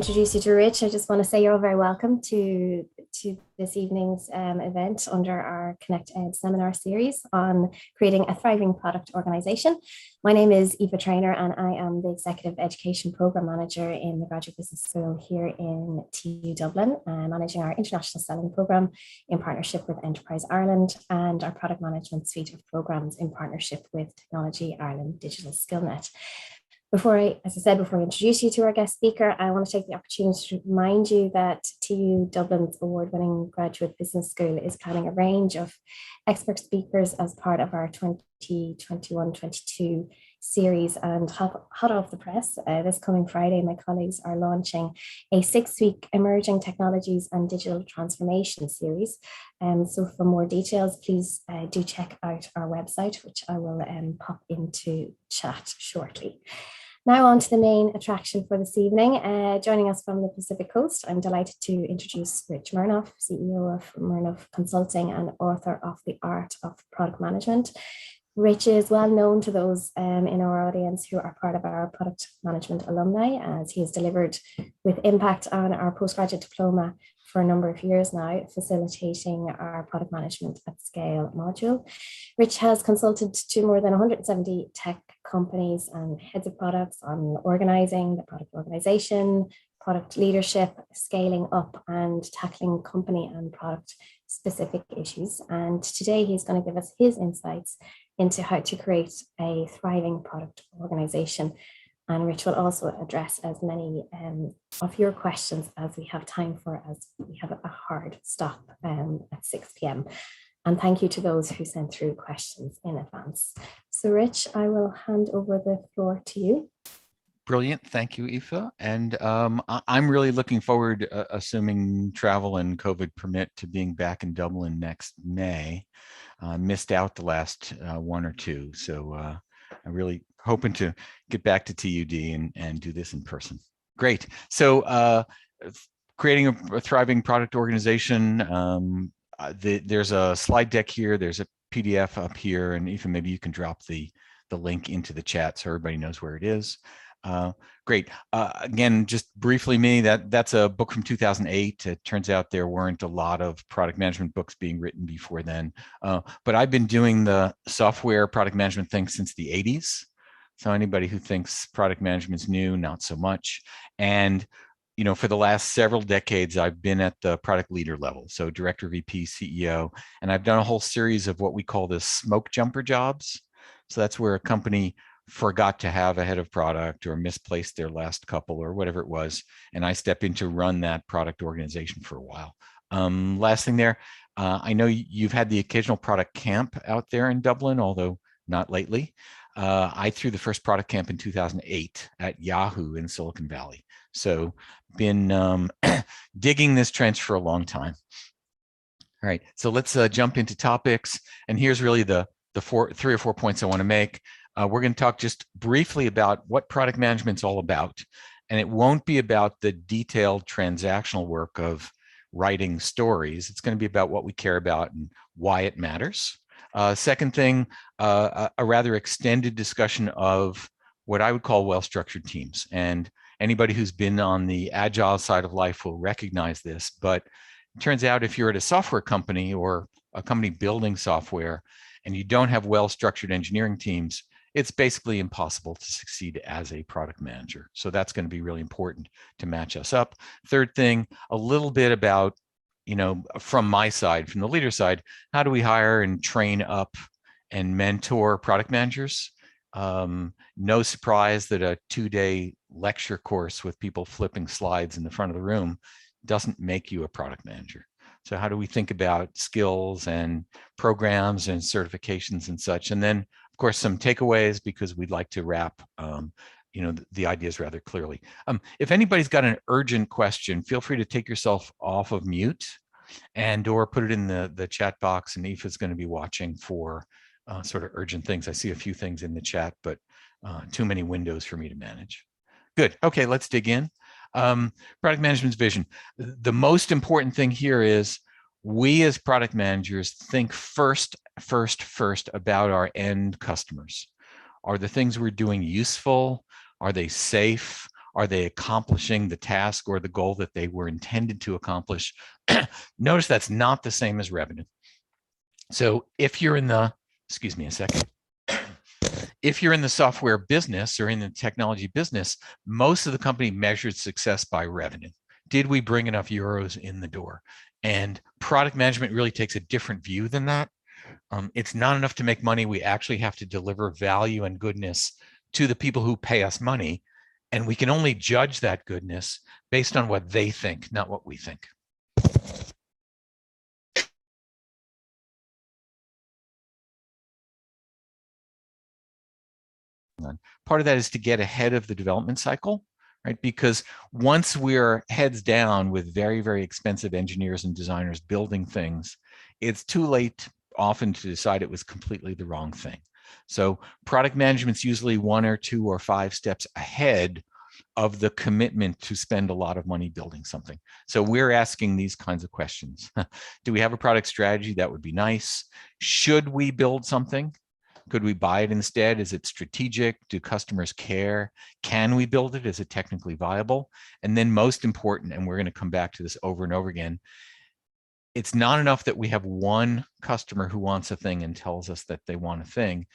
introduce you to Rich, I just want to say you're all very welcome to this evening's event under our ConnectED seminar series on creating a thriving product organization. My name is Aoife Trainer, and I am the Executive Education Program Manager in the Graduate Business School here in TU Dublin, managing our international selling program in partnership with Enterprise Ireland and our product management suite of programs in partnership with Technology Ireland Digital SkillNet. Before I introduce you to our guest speaker, I want to take the opportunity to remind you that TU Dublin's award-winning Graduate Business School is planning a range of expert speakers as part of our 2021-22 series. And hot off the press, this coming Friday, my colleagues are launching a 6-week Emerging Technologies and Digital Transformation series. So for more details, please do check out our website, which I will pop into chat shortly. Now on to the main attraction for this evening. Joining us from the Pacific Coast, I'm delighted to introduce Rich Mironov, CEO of Mironov Consulting and author of The Art of Product Management. Rich is well known to those in our audience who are part of our product management alumni, as he has delivered with impact on our postgraduate diploma for a number of years now, facilitating our product management at scale module. Rich has consulted to more than 170 tech companies and heads of products on organizing the product organization, product leadership, scaling up, and tackling company and product specific issues. And today he's going to give us his insights into how to create a thriving product organization. And Rich will also address as many of your questions as we have time for, as we have a hard stop at 6 p.m. And thank you to those who sent through questions in advance. So Rich, I will hand over the floor to you. Brilliant. Thank you, Aoife. And I'm really looking forward, assuming travel and COVID permit, to being back in Dublin next May. Missed out the last one or two. So I'm really hoping to get back to TUD and do this in person. Great. So creating a thriving product organization. There's a slide deck here. There's a PDF up here. And Aoife, maybe you can drop the link into the chat so everybody knows where it is. Great. Again, just briefly, that's a book from 2008. It turns out there weren't a lot of product management books being written before then. But I've been doing the software product management thing since the 80s. So anybody who thinks product management's new, not so much. And for the last several decades, I've been at the product leader level, so director, VP, CEO, and I've done a whole series of what we call the smoke jumper jobs. So that's where a company forgot to have a head of product or misplaced their last couple or whatever it was, and I step in to run that product organization for a while. Last thing there, I know you've had the occasional product camp out there in Dublin, although not lately. I threw the first product camp in 2008 at Yahoo in Silicon Valley. So been digging this trench for a long time. All right, so let's jump into topics. And here's really the 3 or 4 points I want to make. We're going to talk just briefly about what product management's all about. And it won't be about the detailed transactional work of writing stories. It's going to be about what we care about and why it matters. Second thing, a rather extended discussion of what I would call well-structured teams. And anybody who's been on the agile side of life will recognize this. But it turns out if you're at a software company or a company building software and you don't have well-structured engineering teams, it's basically impossible to succeed as a product manager. So that's going to be really important to match us up. Third thing, a little bit about, from my side, from the leader side, how do we hire and train up and mentor product managers? No surprise that a 2-day lecture course with people flipping slides in the front of the room doesn't make you a product manager. So how do we think about skills and programs and certifications and such? And then, of course, some takeaways, because we'd like to wrap the ideas rather clearly. If anybody's got an urgent question, feel free to take yourself off of mute or put it in the chat box, and Aoife is going to be watching for sort of urgent things. I see a few things in the chat, but too many windows for me to manage. Good. Okay, let's dig in. Product management's vision. The most important thing here is we as product managers think first about our end customers. Are the things we're doing useful? Are they safe? Are they accomplishing the task or the goal that they were intended to accomplish? Notice that's not the same as revenue. So if you're in the, excuse me a second, if you're in the software business or in the technology business, most of the company measured success by revenue. Did we bring enough euros in the door? And product management really takes a different view than that. It's not enough to make money. We actually have to deliver value and goodness to the people who pay us money. And we can only judge that goodness based on what they think, not what we think. Part of that is to get ahead of the development cycle, right? Because once we're heads down with very, very expensive engineers and designers building things, it's too late often to decide it was completely the wrong thing. So product management's usually 1 or 2 or 5 steps ahead of the commitment to spend a lot of money building something. So we're asking these kinds of questions. Do we have a product strategy? That would be nice. Should we build something? Could we buy it instead? Is it strategic? Do customers care? Can we build it? Is it technically viable? And then most important, and we're going to come back to this over and over again, it's not enough that we have one customer who wants a thing and tells us that they want a thing.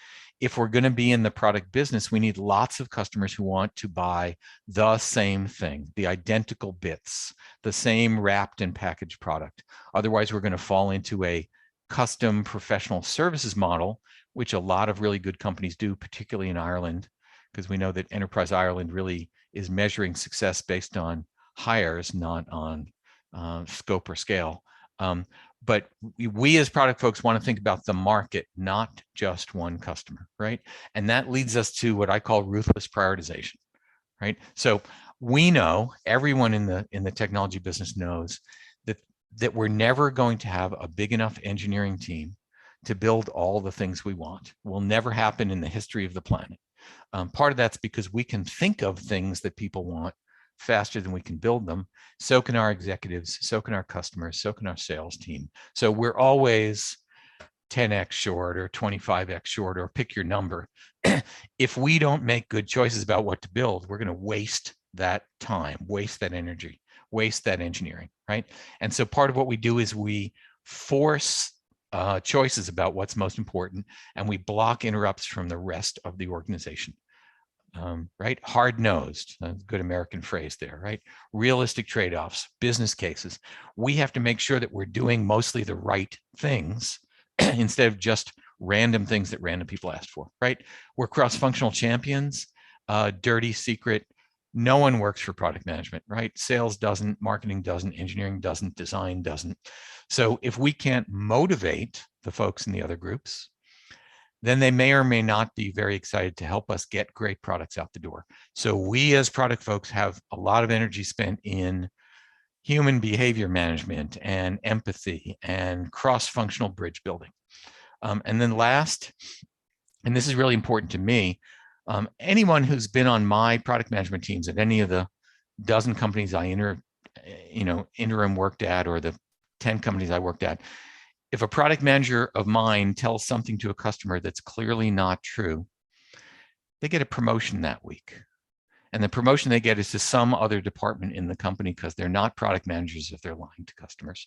If we're going to be in the product business, we need lots of customers who want to buy the same thing, the identical bits, the same wrapped and packaged product. Otherwise, we're going to fall into a custom professional services model, which a lot of really good companies do, particularly in Ireland, because we know that Enterprise Ireland really is measuring success based on hires, not on scope or scale. But we as product folks want to think about the market, not just one customer, right? And that leads us to what I call ruthless prioritization, right? So we know, everyone in the technology business knows that we're never going to have a big enough engineering team to build all the things we want. Will never happen in the history of the planet. Part of that's because we can think of things that people want faster than we can build them. So can our executives, so can our customers, so can our sales team. So we're always 10x short or 25x short, or pick your number. If we don't make good choices about what to build, we're going to waste that time, waste that energy, waste that engineering, right? And so part of what we do is we force choices about what's most important, and we block interrupts from the rest of the organization. Right? Hard-nosed, good American phrase there, right? Realistic trade-offs, business cases. We have to make sure that we're doing mostly the right things instead of just random things that random people asked for, right? We're cross-functional champions. Dirty secret, no one works for product management, right? Sales doesn't, marketing doesn't, engineering doesn't, design doesn't. So if we can't motivate the folks in the other groups, then they may or may not be very excited to help us get great products out the door. So we as product folks have a lot of energy spent in human behavior management and empathy and cross-functional bridge building. And then last, and this is really important to me, anyone who's been on my product management teams at any of the dozen companies I interim worked at, or the 10 companies I worked at, if a product manager of mine tells something to a customer that's clearly not true, they get a promotion that week. And the promotion they get is to some other department in the company, because they're not product managers if they're lying to customers.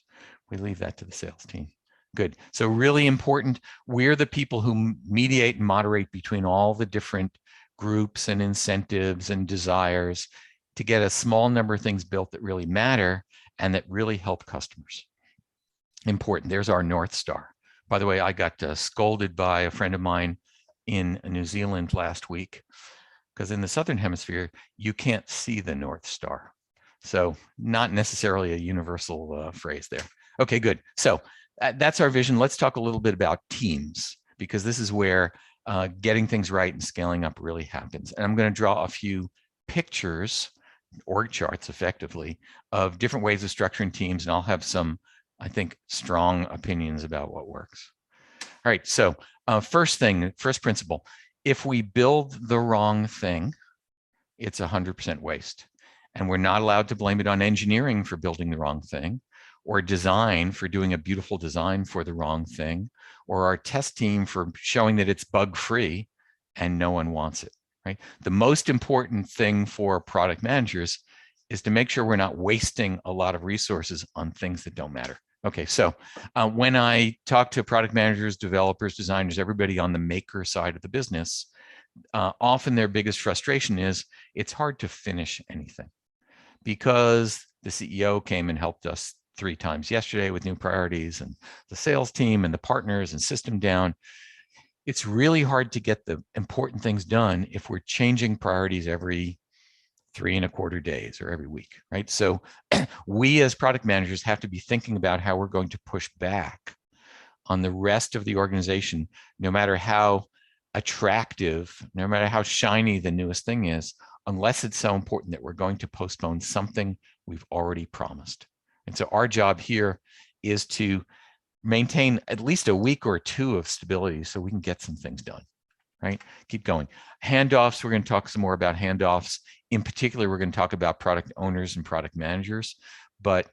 We leave that to the sales team. Good. So really important. We're the people who mediate and moderate between all the different groups and incentives and desires to get a small number of things built that really matter and that really help customers. Important. There's our North Star. By the way, I got scolded by a friend of mine in New Zealand last week, because in the Southern Hemisphere, you can't see the North Star. So not necessarily a universal phrase there. Okay, good. So that's our vision. Let's talk a little bit about teams, because this is where getting things right and scaling up really happens. And I'm going to draw a few pictures, org charts effectively, of different ways of structuring teams, and I'll have some, I think, strong opinions about what works. All right, so first principle, if we build the wrong thing, it's 100% waste. And we're not allowed to blame it on engineering for building the wrong thing, or design for doing a beautiful design for the wrong thing, or our test team for showing that it's bug-free and no one wants it. right? The most important thing for product managers is to make sure we're not wasting a lot of resources on things that don't matter. Okay, so when I talk to product managers, developers, designers, everybody on the maker side of the business, often their biggest frustration is it's hard to finish anything because the CEO came and helped us 3 times yesterday with new priorities, and the sales team and the partners and system down. It's really hard to get the important things done if we're changing priorities every 3.25 days or every week, right? So we as product managers have to be thinking about how we're going to push back on the rest of the organization, no matter how attractive, no matter how shiny the newest thing is, unless it's so important that we're going to postpone something we've already promised. And so our job here is to maintain at least a week or 2 of stability so we can get some things done, right? Keep going. Handoffs, we're going to talk some more about handoffs. In particular, we're going to talk about product owners and product managers. But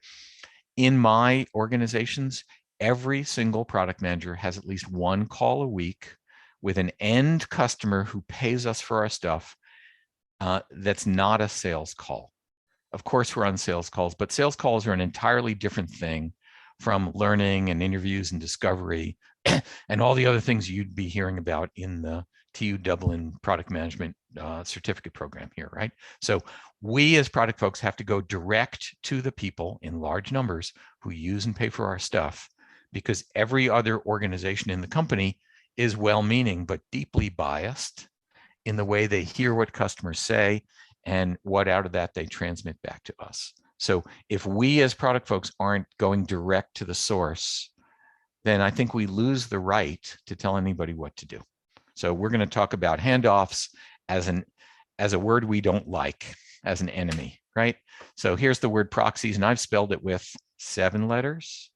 in my organizations, every single product manager has at least 1 call a week with an end customer who pays us for our stuff that's not a sales call. Of course, we're on sales calls, but sales calls are an entirely different thing from learning and interviews and discovery and all the other things you'd be hearing about in the TU Dublin product management certificate program here, right? So we as product folks have to go direct to the people in large numbers who use and pay for our stuff, because every other organization in the company is well-meaning but deeply biased in the way they hear what customers say and what out of that they transmit back to us. So if we as product folks aren't going direct to the source, then I think we lose the right to tell anybody what to do. So we're going to talk about handoffs as a word we don't like, as an enemy, right? So here's the word proxies, and I've spelled it with 7 letters,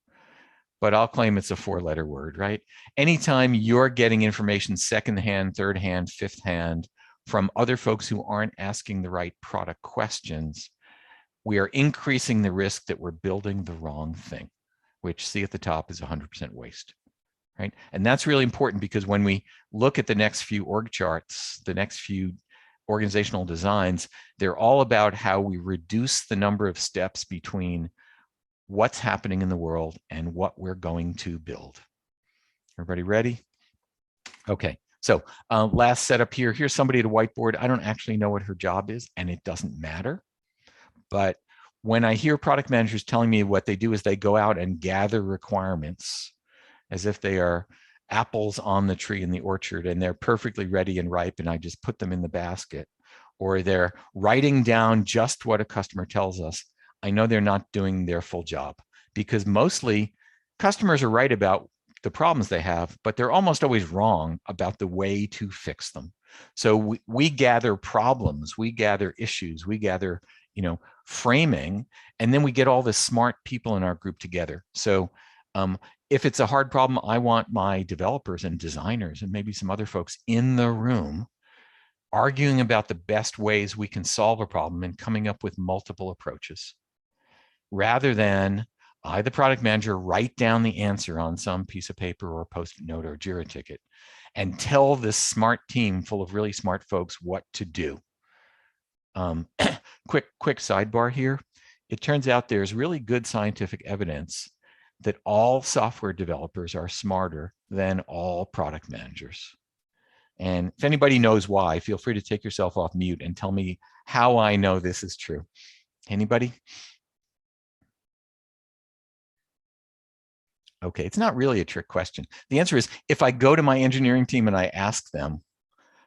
but I'll claim it's a 4-letter word, right? Anytime you're getting information secondhand, third hand, fifth hand from other folks who aren't asking the right product questions, we are increasing the risk that we're building the wrong thing, which, see at the top, is 100% waste, right? And that's really important, because when we look at the next few org charts, the next few organizational designs, they're all about how we reduce the number of steps between what's happening in the world and what we're going to build. Everybody ready? Okay, so last setup here. Here's somebody at a whiteboard. I don't actually know what her job is, and it doesn't matter. But when I hear product managers telling me what they do is they go out and gather requirements as if they are apples on the tree in the orchard and they're perfectly ready and ripe, and I just put them in the basket, or they're writing down just what a customer tells us, I know they're not doing their full job, because mostly customers are right about the problems they have, but they're almost always wrong about the way to fix them. So we gather problems, we gather issues, we gather, framing, and then we get all the smart people in our group together. So if it's a hard problem, I want my developers and designers and maybe some other folks in the room arguing about the best ways we can solve a problem and coming up with multiple approaches, rather than I, the product manager, write down the answer on some piece of paper or Post-it note or Jira ticket and tell this smart team full of really smart folks what to do. Quick sidebar here. It turns out there's really good scientific evidence that all software developers are smarter than all product managers. And if anybody knows why, feel free to take yourself off mute and tell me how I know this is true. Anybody? Okay, it's not really a trick question. The answer is, if I go to my engineering team and I ask them,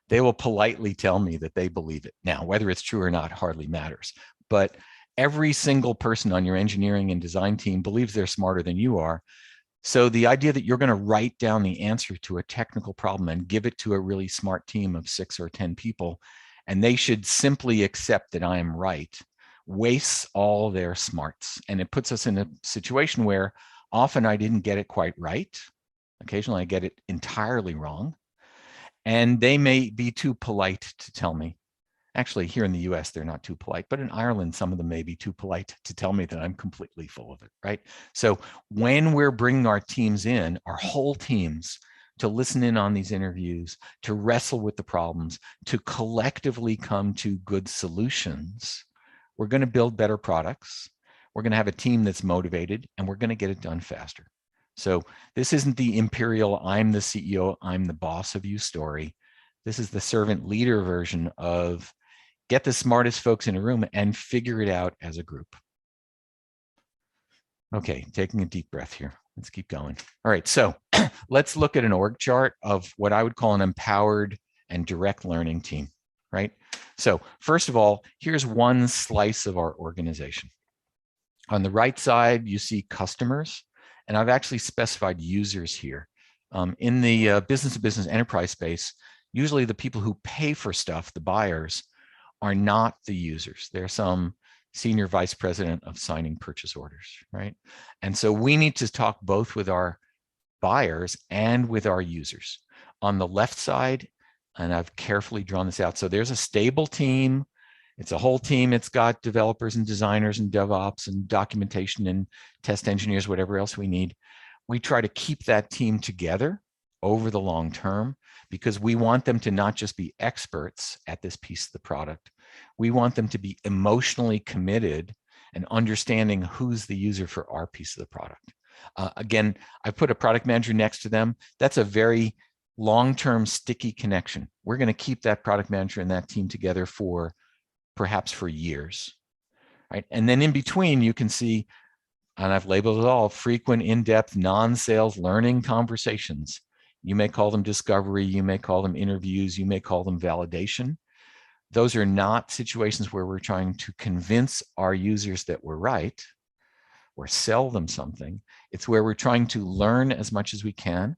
they will politely tell me that they believe it. Now, whether it's true or not hardly matters. But every single person on your engineering and design team believes they're smarter than you are. So the idea that you're going to write down the answer to a technical problem and give it to a really smart team of 6 or 10 people, and they should simply accept that I am right, wastes all their smarts. And it puts us in a situation where often I didn't get it quite right. Occasionally I get it entirely wrong. And they may be too polite to tell me. Actually, here in the US, they're not too polite, but in Ireland, some of them may be too polite to tell me that I'm completely full of it, right? So when we're bringing our teams in, our whole teams, to listen in on these interviews, to wrestle with the problems, to collectively come to good solutions, we're going to build better products. We're going to have a team that's motivated, and we're going to get it done faster. So this isn't the imperial, I'm the CEO, I'm the boss of you story. This is the servant leader version of get the smartest folks in a room and figure it out as a group. Okay, taking a deep breath here. Let's keep going. All right, so let's look at an org chart of what I would call an empowered and direct learning team, right? So first of all, here's one slice of our organization. On the right side, you see customers, and I've actually specified users here. In the business-to-business enterprise space, usually the people who pay for stuff, the buyers, are not the users. They're some senior vice president of signing purchase orders, right? And so we need to talk both with our buyers and with our users. On the left side, and I've carefully drawn this out, so there's a stable team. It's a whole team. It's got developers and designers and DevOps and documentation and test engineers, whatever else we need. We try to keep that team together over the long term because we want them to not just be experts at this piece of the product. We want them to be emotionally committed and understanding who's the user for our piece of the product. Again, I put a product manager next to them. That's a very long-term sticky connection. We're going to keep that product manager and that team together for perhaps for years, right? And then in between, you can see, and I've labeled it all, frequent, in-depth, non-sales learning conversations. You may call them discovery, you may call them interviews, you may call them validation. Those are not situations where we're trying to convince our users that we're right or sell them something. It's where we're trying to learn as much as we can.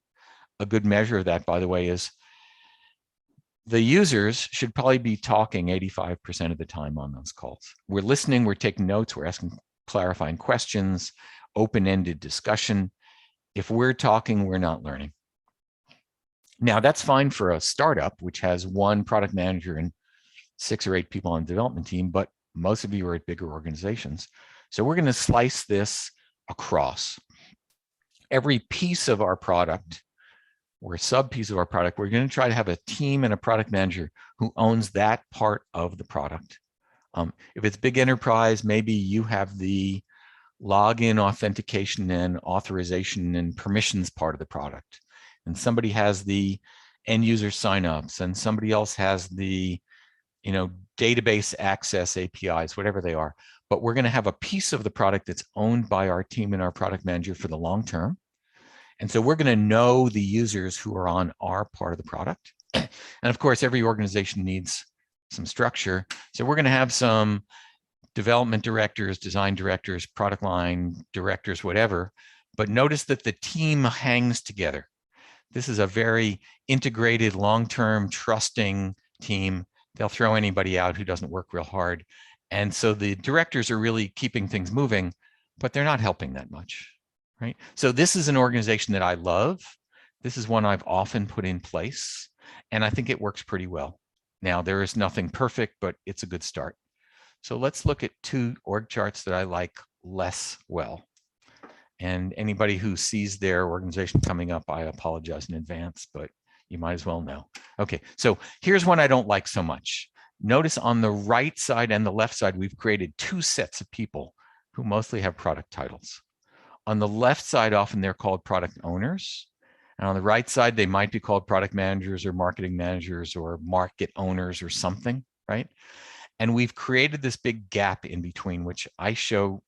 A good measure of that, by the way, is the users should probably be talking 85% of the time on those calls. We're listening, we're taking notes, we're asking clarifying questions, open-ended discussion. If we're talking, we're not learning. Now, that's fine for a startup, which has one product manager and 6 or 8 people on the development team, but most of you are at bigger organizations. So we're going to slice this across. Every piece of our product or a sub piece of our product, we're going to try to have a team and a product manager who owns that part of the product. If it's big enterprise, maybe you have the login authentication and authorization and permissions part of the product. And somebody has the end user signups and somebody else has the database access APIs, whatever they are. But we're going to have a piece of the product that's owned by our team and our product manager for the long term. And so we're going to know the users who are on our part of the product. And of course, every organization needs some structure. So we're going to have some development directors, design directors, product line directors, whatever. But notice that the team hangs together. This is a very integrated, long-term, trusting team. They'll throw anybody out who doesn't work real hard. And so the directors are really keeping things moving, but they're not helping that much. Right? So this is an organization that I love. This is one I've often put in place, and I think it works pretty well. Now, there is nothing perfect, but it's a good start. So let's look at 2 org charts that I like less well. And anybody who sees their organization coming up, I apologize in advance, but you might as well know. Okay, so here's one I don't like so much. Notice on the right side and the left side, we've created 2 sets of people who mostly have product titles. On the left side, often they're called product owners. And on the right side, they might be called product managers or marketing managers or market owners or something, right? And we've created this big gap in between, which I show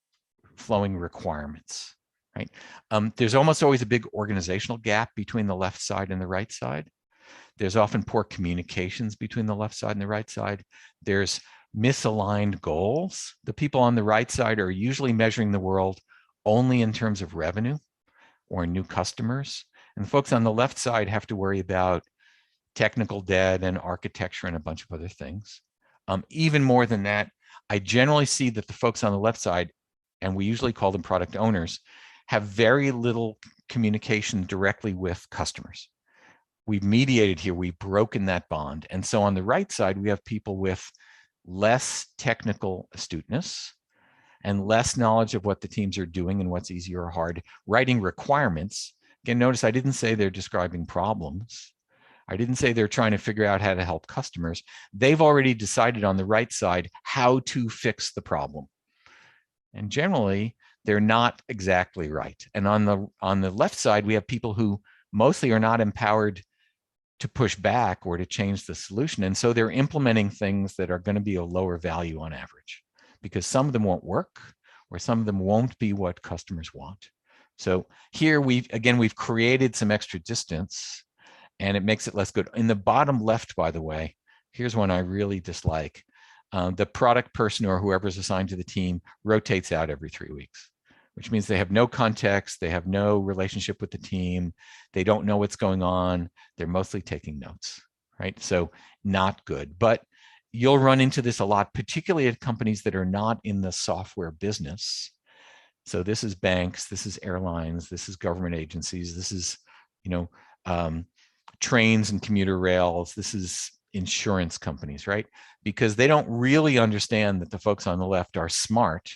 flowing requirements, right? There's almost always a big organizational gap between the left side and the right side. There's often poor communications between the left side and the right side. There's misaligned goals. The people on the right side are usually measuring the world only in terms of revenue or new customers. And the folks on the left side have to worry about technical debt and architecture and a bunch of other things. Even more than that, I generally see that the folks on the left side, and we usually call them product owners, have very little communication directly with customers. We've mediated here, we've broken that bond. And so on the right side, we have people with less technical astuteness and less knowledge of what the teams are doing and what's easy or hard, writing requirements, Again, notice I didn't say they're describing problems. I didn't say they're trying to figure out how to help customers. They've already decided on the right side how to fix the problem. And generally, they're not exactly right. And on the left side, we have people who mostly are not empowered to push back or to change the solution. And so they're implementing things that are going to be a lower value on average, because some of them won't work or some of them won't be what customers want. So here we've created some extra distance and it makes it less good. In the bottom left, by the way, here's one I really dislike. The product person or whoever's assigned to the team rotates out every 3 weeks, which means they have no context, they have no relationship with the team, they don't know what's going on, they're mostly taking notes, right? So not good. But you'll run into this a lot, particularly at companies that are not in the software business. So this is banks, this is airlines, this is government agencies, this is, trains and commuter rails, this is insurance companies, right? Because they don't really understand that the folks on the left are smart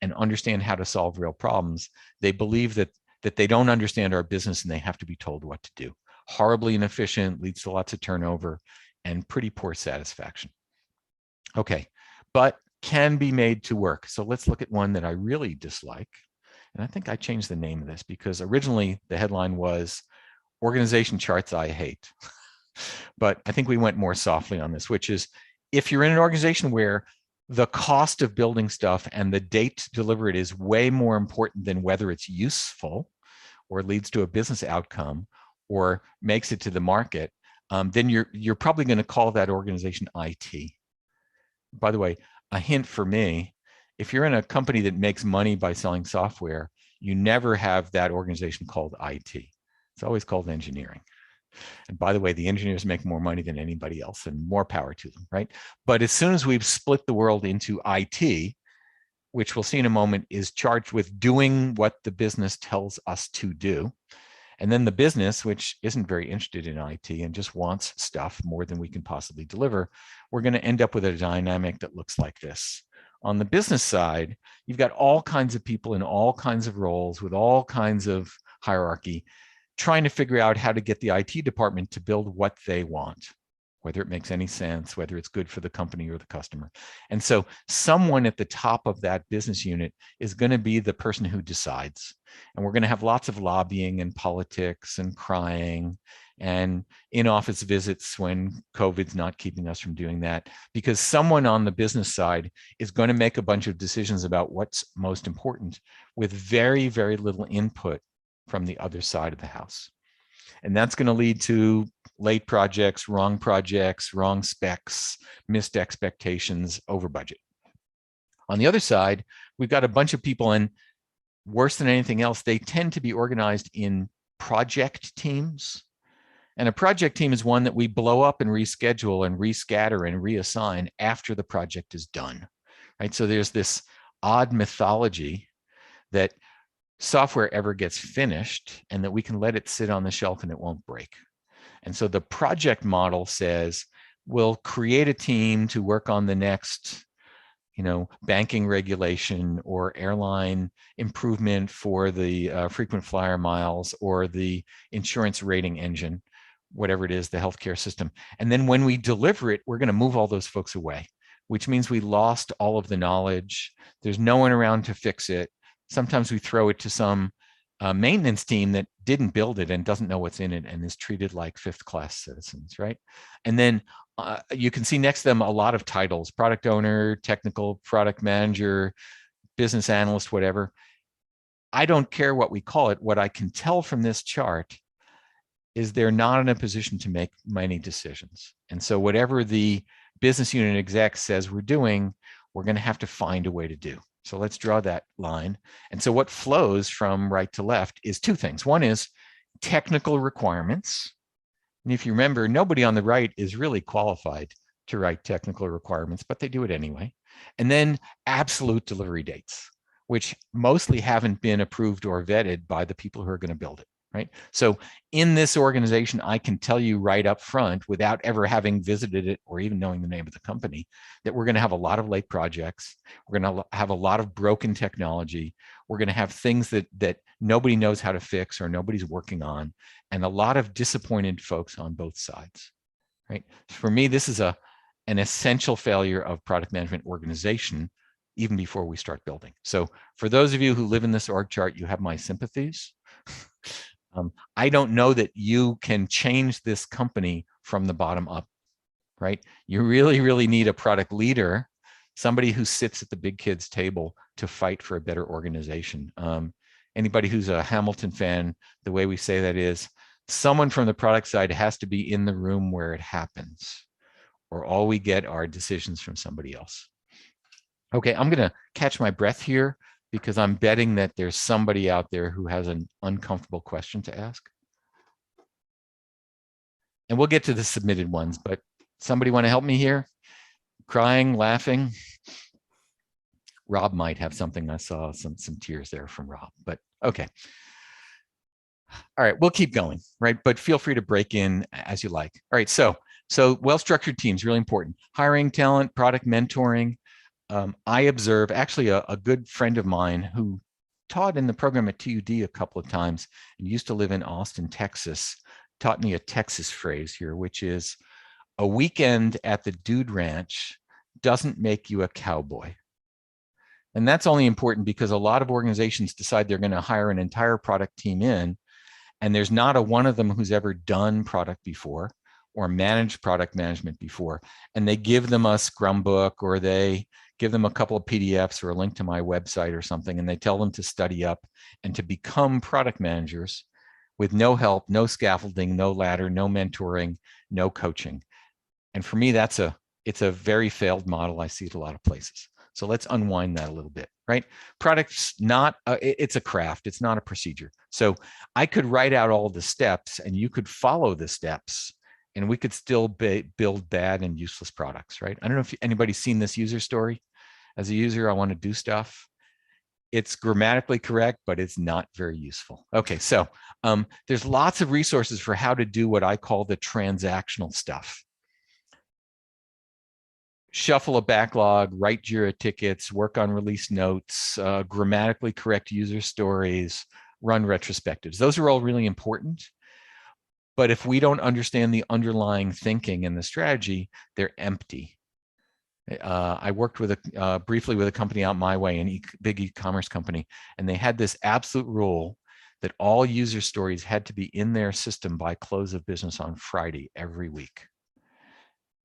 and understand how to solve real problems. They believe that they don't understand our business and they have to be told what to do. Horribly inefficient, leads to lots of turnover and pretty poor satisfaction. Okay, but can be made to work. So let's look at one that I really dislike. And I think I changed the name of this because originally the headline was organization charts I hate. But I think we went more softly on this, which is if you're in an organization where the cost of building stuff and the date to deliver it is way more important than whether it's useful or leads to a business outcome or makes it to the market, then you're probably going to call that organization IT. By the way, a hint for me, if you're in a company that makes money by selling software, you never have that organization called IT. It's always called engineering. And by the way, the engineers make more money than anybody else and more power to them, right? But as soon as we've split the world into IT, which we'll see in a moment, is charged with doing what the business tells us to do. And then the business, which isn't very interested in IT and just wants stuff more than we can possibly deliver, we're going to end up with a dynamic that looks like this. On the business side, you've got all kinds of people in all kinds of roles with all kinds of hierarchy, trying to figure out how to get the IT department to build what they want, whether it makes any sense, whether it's good for the company or the customer. And so someone at the top of that business unit is going to be the person who decides. And we're going to have lots of lobbying and politics and crying and in-office visits when COVID's not keeping us from doing that, because someone on the business side is going to make a bunch of decisions about what's most important with very, very little input from the other side of the house. And that's going to lead to late projects, wrong specs, missed expectations, over budget. On the other side, we've got a bunch of people, and worse than anything else, they tend to be organized in project teams. And a project team is one that we blow up and reschedule and rescatter and reassign after the project is done, right? So there's this odd mythology that software ever gets finished and that we can let it sit on the shelf and it won't break. And so the project model says we'll create a team to work on the next, banking regulation or airline improvement for the frequent flyer miles or the insurance rating engine, whatever it is, the healthcare system. And then when we deliver it, we're going to move all those folks away, which means we lost all of the knowledge. There's no one around to fix it. Sometimes we throw it to some maintenance team that didn't build it and doesn't know what's in it and is treated like fifth-class citizens, right? And then you can see next to them a lot of titles: product owner, technical product manager, business analyst, whatever. I don't care what we call it. What I can tell from this chart is they're not in a position to make many decisions. And so whatever the business unit exec says we're doing, we're going to have to find a way to do. So let's draw that line. And so what flows from right to left is two things. One is technical requirements. And if you remember, nobody on the right is really qualified to write technical requirements, but they do it anyway. And then absolute delivery dates, which mostly haven't been approved or vetted by the people who are going to build it. right? So in this organization, I can tell you right up front, without ever having visited it or even knowing the name of the company, that we're going to have a lot of late projects. We're going to have a lot of broken technology. We're going to have things that nobody knows how to fix or nobody's working on, and a lot of disappointed folks on both sides, right? For me, this is an essential failure of product management organization, even before we start building. So for those of you who live in this org chart, you have my sympathies. I don't know that you can change this company from the bottom up, right? You really, really need a product leader, somebody who sits at the big kids table to fight for a better organization. Anybody who's a Hamilton fan, the way we say that is, someone from the product side has to be in the room where it happens, or all we get are decisions from somebody else. Okay, I'm gonna catch my breath here because I'm betting that there's somebody out there who has an uncomfortable question to ask. And we'll get to the submitted ones, but somebody want to help me here? Crying, laughing? Rob might have something. I saw some tears there from Rob, but okay. All right, we'll keep going, right? But feel free to break in as you like. All right, so well-structured teams, really important. Hiring talent, product mentoring. I observe, actually a good friend of mine who taught in the program at TUD a couple of times and used to live in Austin, Texas, taught me a Texas phrase here, which is a weekend at the Dude Ranch doesn't make you a cowboy. And that's only important because a lot of organizations decide they're going to hire an entire product team in, and there's not a one of them who's ever done product before or managed product management before. And they give them a Scrum book, or they give them a couple of PDFs or a link to my website or something, and they tell them to study up and to become product managers with no help, no scaffolding, no ladder, no mentoring, no coaching. And for me, it's a very failed model. I see it a lot of places. So let's unwind that a little bit, right? Product's not, it's a craft, it's not a procedure. So I could write out all the steps and you could follow the steps and we could still build bad and useless products, right? I don't know if anybody's seen this user story. As a user, I want to do stuff. It's grammatically correct, but it's not very useful. Okay, so there's lots of resources for how to do what I call the transactional stuff. Shuffle a backlog, write JIRA tickets, work on release notes, grammatically correct user stories, run retrospectives. Those are all really important. But if we don't understand the underlying thinking and the strategy, they're empty. I worked with briefly with a company out my way, a big e-commerce company, and they had this absolute rule that all user stories had to be in their system by close of business on Friday every week.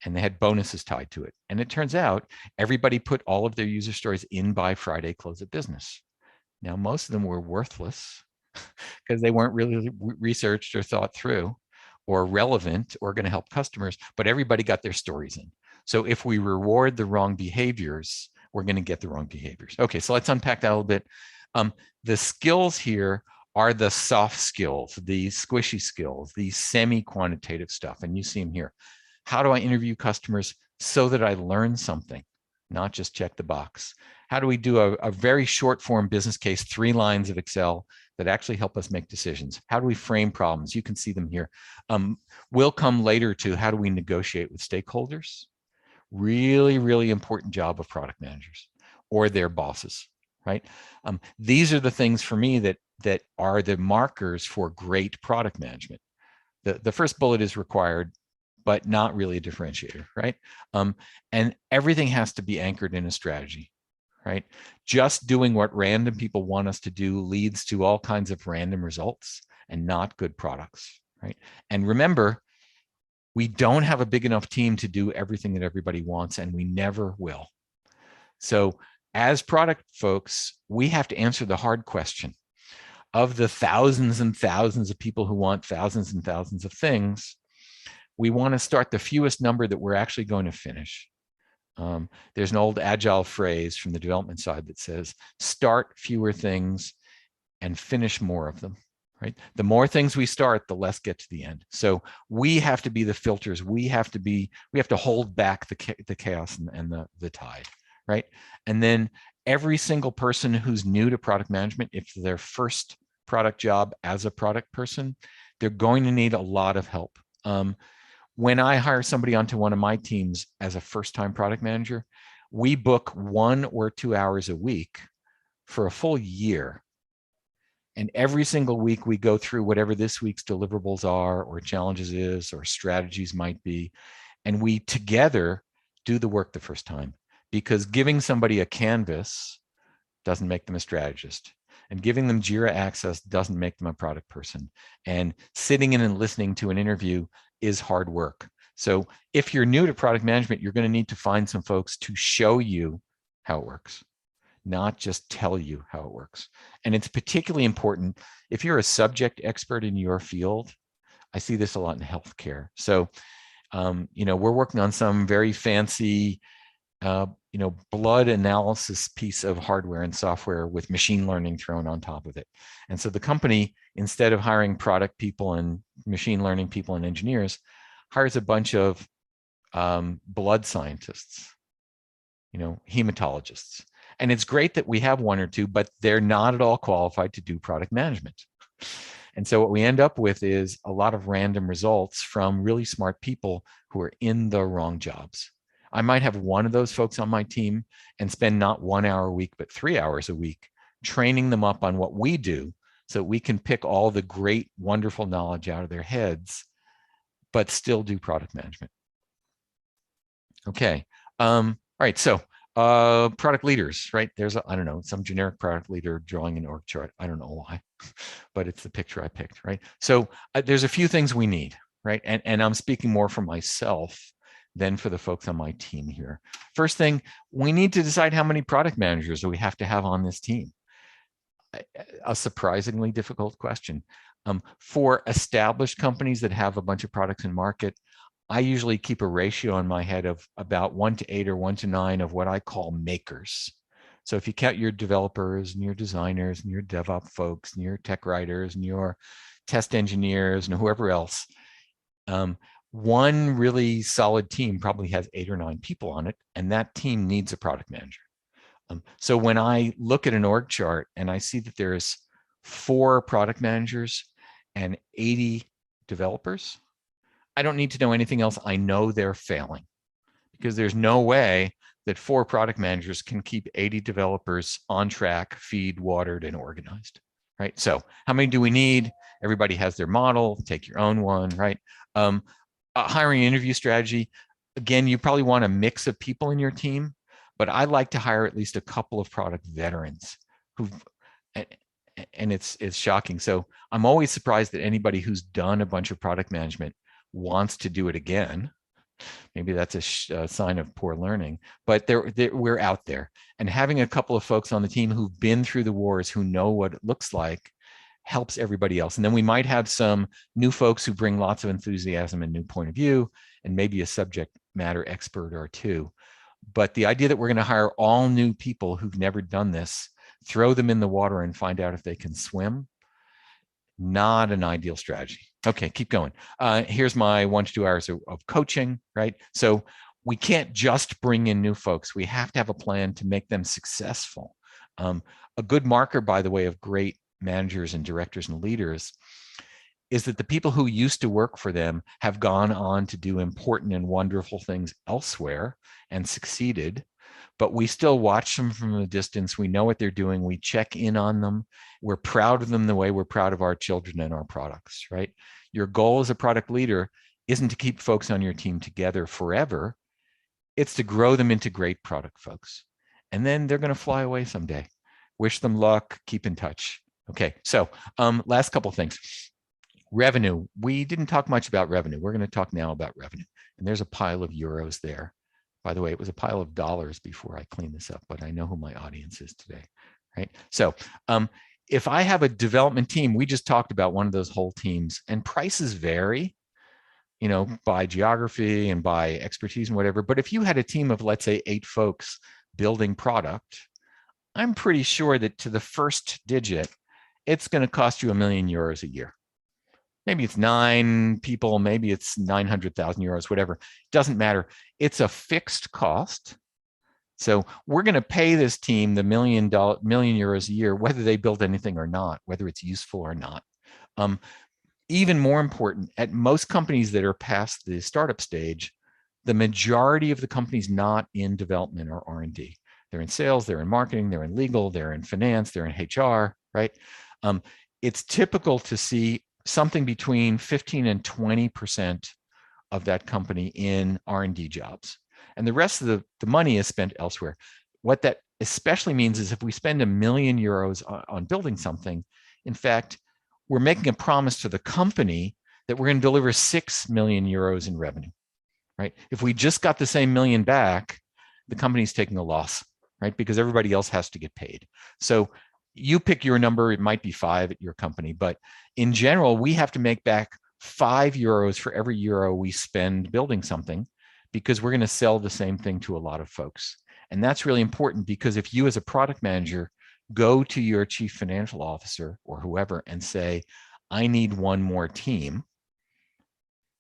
And they had bonuses tied to it. And it turns out everybody put all of their user stories in by Friday close of business. Now, most of them were worthless because they weren't really researched or thought through or relevant or going to help customers, but everybody got their stories in. So if we reward the wrong behaviors, we're going to get the wrong behaviors. Okay, so let's unpack that a little bit. The skills here are the soft skills, the squishy skills, the semi-quantitative stuff, and you see them here. How do I interview customers so that I learn something, not just check the box? How do we do a very short form business case, 3 lines of Excel that actually help us make decisions? How do we frame problems? You can see them here. We'll come later to how do we negotiate with stakeholders? Really, really important job of product managers or their bosses, right? These are the things for me that are the markers for great product management. The first bullet is required, but not really a differentiator, right? And everything has to be anchored in a strategy, right? Just doing what random people want us to do leads to all kinds of random results and not good products, right? And remember, we don't have a big enough team to do everything that everybody wants, and we never will. So as product folks, we have to answer the hard question. Of the thousands and thousands of people who want thousands and thousands of things, we want to start the fewest number that we're actually going to finish. There's an old agile phrase from the development side that says, start fewer things and finish more of them, right? The more things we start, the less get to the end. So we have to be the filters. We have to hold back the chaos and the tide, right? And then every single person who's new to product management, if their first product job as a product person, they're going to need a lot of help. When I hire somebody onto one of my teams as a first-time product manager, we book 1 or 2 hours a week for a full year. And every single week we go through whatever this week's deliverables are, or challenges is, or strategies might be. And we together do the work the first time, because giving somebody a canvas doesn't make them a strategist. And giving them Jira access doesn't make them a product person. And sitting in and listening to an interview is hard work. So if you're new to product management, you're going to need to find some folks to show you how it works, not just tell you how it works. And it's particularly important if you're a subject expert in your field. I see this a lot in healthcare. So, we're working on some very fancy, blood analysis piece of hardware and software with machine learning thrown on top of it. And so the company, instead of hiring product people and machine learning people and engineers, hires a bunch of blood scientists, hematologists. And it's great that we have 1 or 2, but they're not at all qualified to do product management. And so what we end up with is a lot of random results from really smart people who are in the wrong jobs. I might have one of those folks on my team and spend not 1 hour a week, but 3 hours a week training them up on what we do, so we can pick all the great, wonderful knowledge out of their heads, but still do product management. Okay. All right. So product leaders, right? There's I don't know, some generic product leader drawing an org chart. I don't know why, but it's the picture I picked, right? So there's a few things we need, right? And I'm speaking more for myself than for the folks on my team here. First thing, we need to decide how many product managers do we have to have on this team. A surprisingly difficult question. For established companies that have a bunch of products in market, I usually keep a ratio in my head of about 1 to 8 or 1 to 9 of what I call makers. So if you count your developers and your designers and your DevOps folks and your tech writers and your test engineers and whoever else, one really solid team probably has 8 or 9 people on it, and that team needs a product manager. So when I look at an org chart and I see that there's 4 product managers and 80 developers, I don't need to know anything else. I know they're failing, because there's no way that 4 product managers can keep 80 developers on track, feed, watered, and organized, right? So how many do we need? Everybody has their model. Take your own one, right? Hiring interview strategy. Again, you probably want a mix of people in your team, but I like to hire at least a couple of product veterans who've, and it's shocking. So I'm always surprised that anybody who's done a bunch of product management wants to do it again. Maybe that's a sign of poor learning, but we're out there. And having a couple of folks on the team who've been through the wars, who know what it looks like, helps everybody else. And then we might have some new folks who bring lots of enthusiasm and new point of view, and maybe a subject matter expert or 2. But the idea that we're going to hire all new people who've never done this, throw them in the water and find out if they can swim, not an ideal strategy. Okay, keep going. Here's my 1 to 2 hours of coaching, right? So we can't just bring in new folks. We have to have a plan to make them successful. A good marker, by the way, of great managers and directors and leaders is that the people who used to work for them have gone on to do important and wonderful things elsewhere and succeeded, but we still watch them from a distance. We know what they're doing. We check in on them. We're proud of them the way we're proud of our children and our products, right? Your goal as a product leader isn't to keep folks on your team together forever. It's to grow them into great product folks. And then they're going to fly away someday. Wish them luck. Keep in touch. Okay, so last couple of things. Revenue. We didn't talk much about revenue. We're going to talk now about revenue. And there's a pile of euros there. By the way, it was a pile of dollars before I cleaned this up, but I know who my audience is today, right? So if I have a development team, we just talked about one of those whole teams, and prices vary, by geography and by expertise and whatever. But if you had a team of, let's say, 8 folks building product, I'm pretty sure that to the first digit, it's going to cost you €1 million a year. Maybe it's 9 people, maybe it's 900,000 euros, whatever. It doesn't matter. It's a fixed cost So we're going to pay this team the million euros a year, whether they build anything or not, whether it's useful or not. Even more important, at most companies that are past the startup stage, the majority of the company's not in development or R&D. They're in sales, they're in marketing, they're in legal, they're in finance, they're in HR, right? It's typical to see something between 15 and 20% of that company in R&D jobs. And the rest of the money is spent elsewhere. What that especially means is if we spend €1 million on building something, in fact, we're making a promise to the company that we're going to deliver €6 million in revenue, right? If we just got the same million back, the company's taking a loss, right? Because everybody else has to get paid. So you pick your number, it might be 5 at your company, but in general, we have to make back €5 for every euro we spend building something, because we're going to sell the same thing to a lot of folks. And that's really important, because if you as a product manager go to your chief financial officer or whoever and say, I need one more team,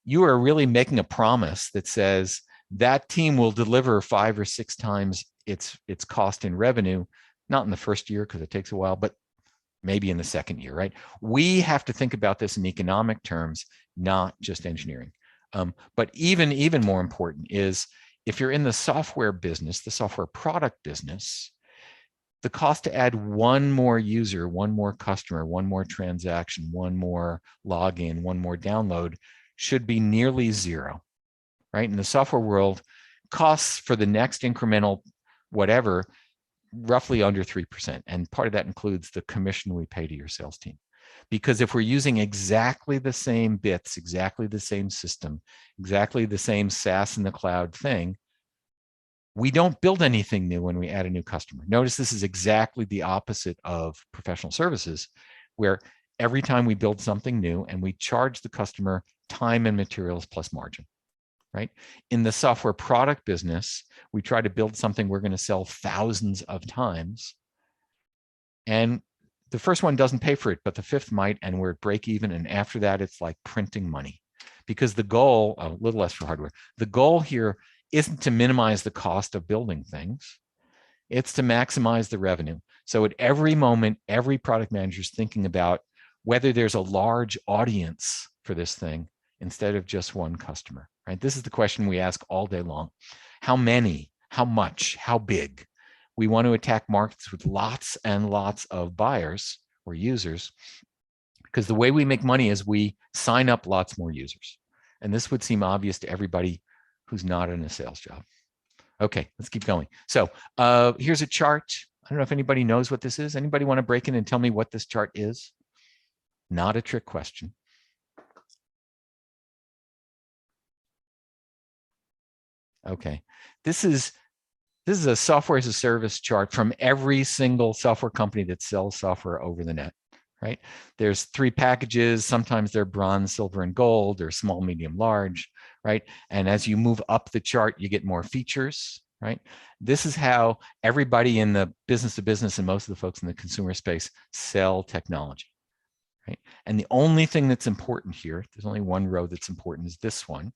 you are really making a promise that says that team will deliver 5 or 6 times its cost in revenue, not in the first year because it takes a while, but maybe in the second year, right? We have to think about this in economic terms, not just engineering. But even more important is if you're in the software business, the software product business, the cost to add one more user, one more customer, one more transaction, one more login, one more download should be nearly zero, right? In the software world, costs for the next incremental whatever, roughly under 3%. And part of that includes the commission we pay to your sales team. Because if we're using exactly the same bits, exactly the same system, exactly the same SaaS in the cloud thing, we don't build anything new when we add a new customer. Notice this is exactly the opposite of professional services, where every time we build something new and we charge the customer time and materials plus margin, right? In the software product business, we try to build something we're going to sell thousands of times. And the first one doesn't pay for it, but the fifth might, and we're at break even. And after that, it's like printing money. Because the goal, a little less for hardware, the goal here isn't to minimize the cost of building things. It's to maximize the revenue. So at every moment, every product manager is thinking about whether there's a large audience for this thing instead of just one customer, right? This is the question we ask all day long. How many, how much, how big? We want to attack markets with lots and lots of buyers or users, because the way we make money is we sign up lots more users. And this would seem obvious to everybody who's not in a sales job. Okay, let's keep going. So here's a chart. I don't know if anybody knows what this is. Anybody want to break in and tell me what this chart is? Not a trick question. Okay, this is a software as a service chart from every single software company that sells software over the net, right? There's 3 packages. Sometimes they're bronze, silver, and gold, or small, medium, large, right? And as you move up the chart, you get more features, right? This is how everybody in the business to business and most of the folks in the consumer space sell technology, right? And the only thing that's important here, there's only one row that's important, is this one.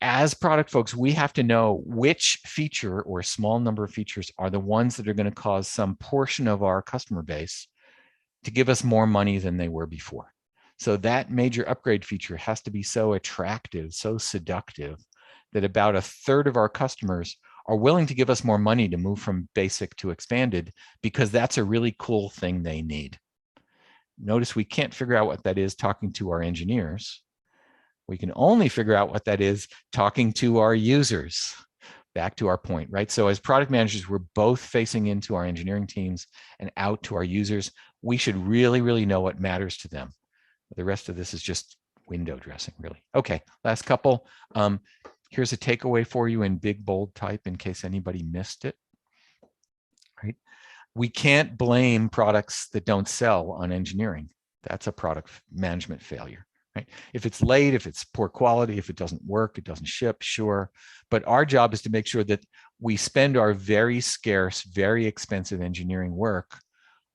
As product folks, we have to know which feature or small number of features are the ones that are going to cause some portion of our customer base to give us more money than they were before. So that major upgrade feature has to be so attractive, so seductive, that about 1/3 of our customers are willing to give us more money to move from basic to expanded, because that's a really cool thing they need. Notice we can't figure out what that is talking to our engineers. We can only figure out what that is talking to our users. Back to our point, right? So as product managers, we're both facing into our engineering teams and out to our users. We should really, really know what matters to them. The rest of this is just window dressing, really. Okay, last couple. Here's a takeaway for you in big, bold type in case anybody missed it, right? We can't blame products that don't sell on engineering. That's a product management failure. Right? If it's late, if it's poor quality, if it doesn't work, it doesn't ship, sure. But our job is to make sure that we spend our very scarce, very expensive engineering work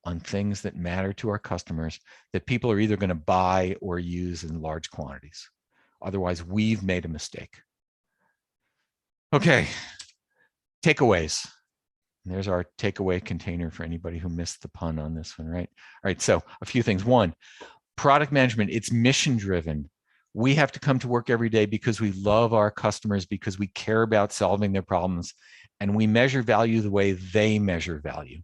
on things that matter to our customers, that people are either going to buy or use in large quantities. Otherwise, we've made a mistake. Okay, Takeaways. And there's our takeaway container for anybody who missed the pun on this one, right? All right, so a few things. One, product management, it's mission driven. We have to come to work every day because we love our customers, because we care about solving their problems, and we measure value the way they measure value,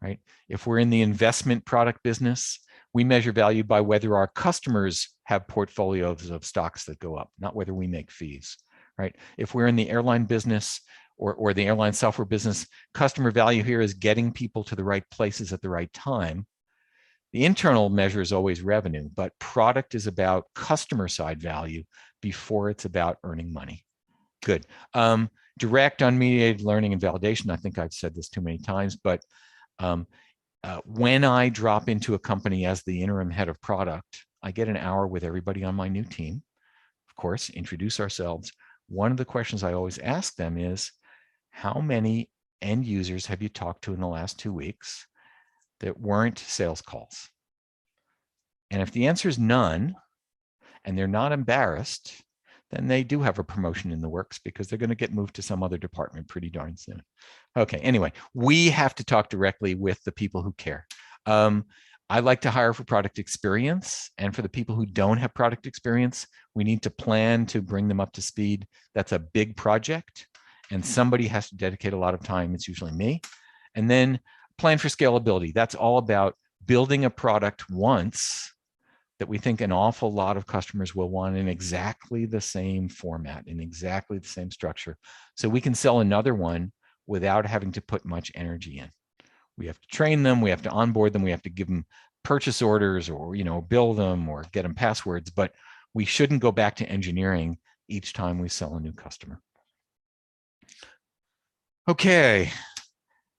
right? If we're in the investment product business, we measure value by whether our customers have portfolios of stocks that go up, not whether we make fees, right? If we're in the airline business or the airline software business, customer value here is getting people to the right places at the right time. The internal measure is always revenue, but product is about customer side value before it's about earning money. Good. Direct, unmediated learning and validation. I think I've said this too many times, but when I drop into a company as the interim head of product, I get an hour with everybody on my new team. Of course, introduce ourselves. One of the questions I always ask them is, how many end users have you talked to in the last 2 weeks that weren't sales calls? And if the answer is none, and they're not embarrassed, then they do have a promotion in the works because they're going to get moved to some other department pretty darn soon. Okay, anyway, we have to talk directly with the people who care. I like to hire for product experience, and for the people who don't have product experience, we need to plan to bring them up to speed. That's a big project, and somebody has to dedicate a lot of time. It's usually me. And then plan for scalability. That's all about building a product once that we think an awful lot of customers will want in exactly the same format, in exactly the same structure. So we can sell another one without having to put much energy in. We have to train them, we have to onboard them, we have to give them purchase orders, or bill them or get them passwords, but we shouldn't go back to engineering each time we sell a new customer. Okay,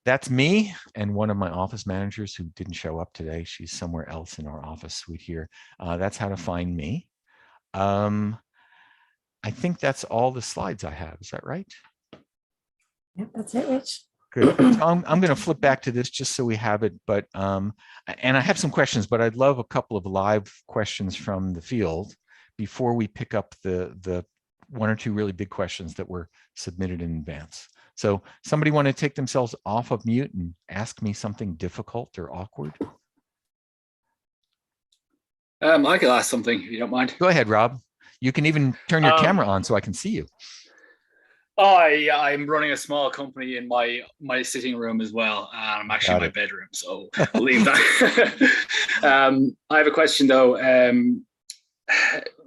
that's me and one of my office managers who didn't show up today. She's somewhere else in our office suite here. That's how to find me. I think that's all the slides I have. Is that right? Yep, that's it, Rich. Good. So I'm going to flip back to this just so we have it. But and I have some questions, but I'd love a couple of live questions from the field before we pick up the one or two really big questions that were submitted in advance. So somebody want to take themselves off of mute and ask me something difficult or awkward? I could ask something if you don't mind. Go ahead, Rob. You can even turn your camera on so I can see you. I'm running a small company in my sitting room as well. I'm actually in my bedroom, so I'll leave that. I have a question though,